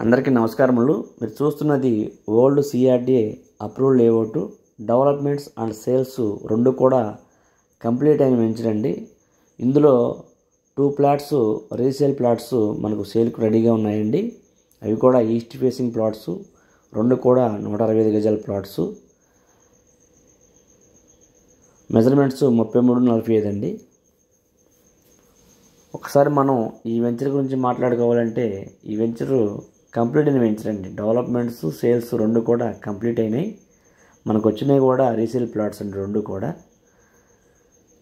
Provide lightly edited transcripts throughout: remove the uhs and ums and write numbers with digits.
అందరికీ నమస్కారములు. మీరు చూస్తున్నది old CRDA approved layout developments and sales రెండు కూడా కంప్లీట్ అయిన వెంచర్ అండి. ఇందులో 2 ప్లాట్స్ రీసేల్ ప్లాట్స్ మనకు సేల్కు రెడీగా ఉన్నాయండి. అవి కూడా ఈస్ట్ ఫేసింగ్ ప్లాట్స్, రెండు కూడా 165 గజాల ప్లాట్స్. మెజర్మెంట్స్ 33-45 అండి. ఒకసారి మనం ఈ వెంచర్ గురించి మాట్లాడుకోవాలంటే ఈ వెంచరు కంప్లీట్ అయిన వెంచర్ అండి. డెవలప్మెంట్స్ సేల్స్ రెండు కూడా కంప్లీట్ అయినాయి. మనకు వచ్చినాయి కూడా రీసేల్ ప్లాట్స్ అండి. రెండు కూడా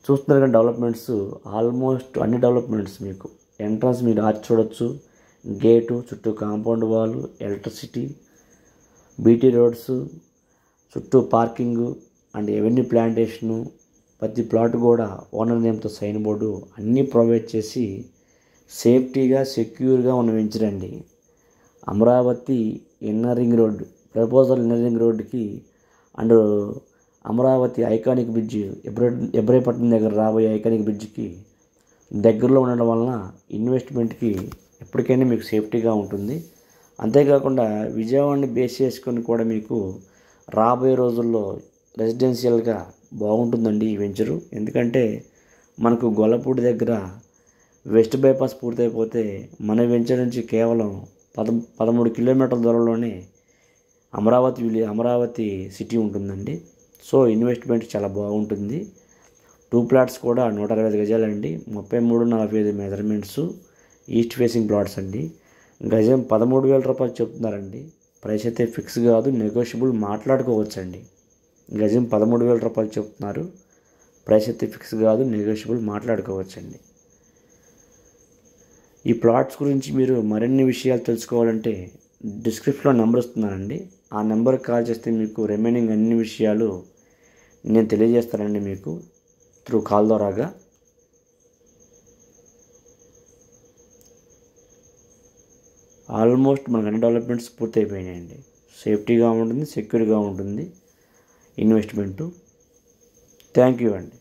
చూస్తున్నారు కానీ డెవలప్మెంట్స్ ఆల్మోస్ట్ అన్ని డెవలప్మెంట్స్ మీకు ఎంట్రన్స్ మీరు ఆర్చ్ చూడొచ్చు, గేటు, చుట్టూ compound wall, electricity, BT roads, చుట్టూ పార్కింగు అండ్ ఎవెన్యూ ప్లాంటేషను, ప్రతి ప్లాట్ కూడా ఓనర్ నేమ్తో సైన్ బోర్డు అన్నీ ప్రొవైడ్ చేసి సేఫ్టీగా సెక్యూర్గా ఉన్న వెంచర్ అండి. Amaravati inner ring road, proposal inner ring రోడ్డుకి and Amaravati iconic bridge, Ibrahimpatnam దగ్గర రాబోయే ఐకానిక్ బ్రిడ్జ్కి దగ్గరలో ఉండడం వలన ఇన్వెస్ట్మెంట్కి ఎప్పటికైనా మీకు సేఫ్టీగా ఉంటుంది. అంతేకాకుండా విజయవాడని బేస్ చేసుకొని కూడా మీకు రాబోయే రోజుల్లో రెసిడెన్షియల్గా బాగుంటుందండి ఈ వెంచరు. ఎందుకంటే మనకు గొల్లపూడి దగ్గర వెస్ట్ బైపాస్ పూర్తయిపోతే మన వెంచర్ నుంచి కేవలం 13 కిలోమీటర్ల దూరంలోనే అమరావతి సిటీ ఉంటుందండి. సో ఇన్వెస్ట్మెంట్ చాలా బాగుంటుంది. 2 ప్లాట్స్ కూడా 165 గజాలండి. 33-45 మెజర్మెంట్స్, ఈస్ట్ ఫేసింగ్ ప్లాట్స్ అండి. గజం 13,000 రూపాయలు చెప్తున్నారండి. ప్రైస్ అయితే ఫిక్స్ కాదు, నెగోషియబుల్ మాట్లాడుకోవచ్చండి. గజం 13,000 రూపాయలు చెప్తున్నారు. ప్రైస్ అయితే ఫిక్స్ కాదు, నెగోషియబుల్ మాట్లాడుకోవచ్చండి. ఈ ప్లాట్స్ గురించి మీరు మరిన్ని విషయాలు తెలుసుకోవాలంటే డిస్క్రిప్షన్లో నెంబర్ ఇస్తున్నానండి. ఆ నెంబర్కి కాల్ చేస్తే మీకు రిమైనింగ్ అన్ని విషయాలు నేను తెలియజేస్తానండి మీకు త్రూ కాల్ ద్వారాగా. ఆల్మోస్ట్ మనకు అన్ని డెవలప్మెంట్స్ పూర్తి అయిపోయినాయండి. సేఫ్టీగా ఉంటుంది, సెక్యూర్గా ఉంటుంది ఇన్వెస్ట్మెంటు. థ్యాంక్ యూ అండి.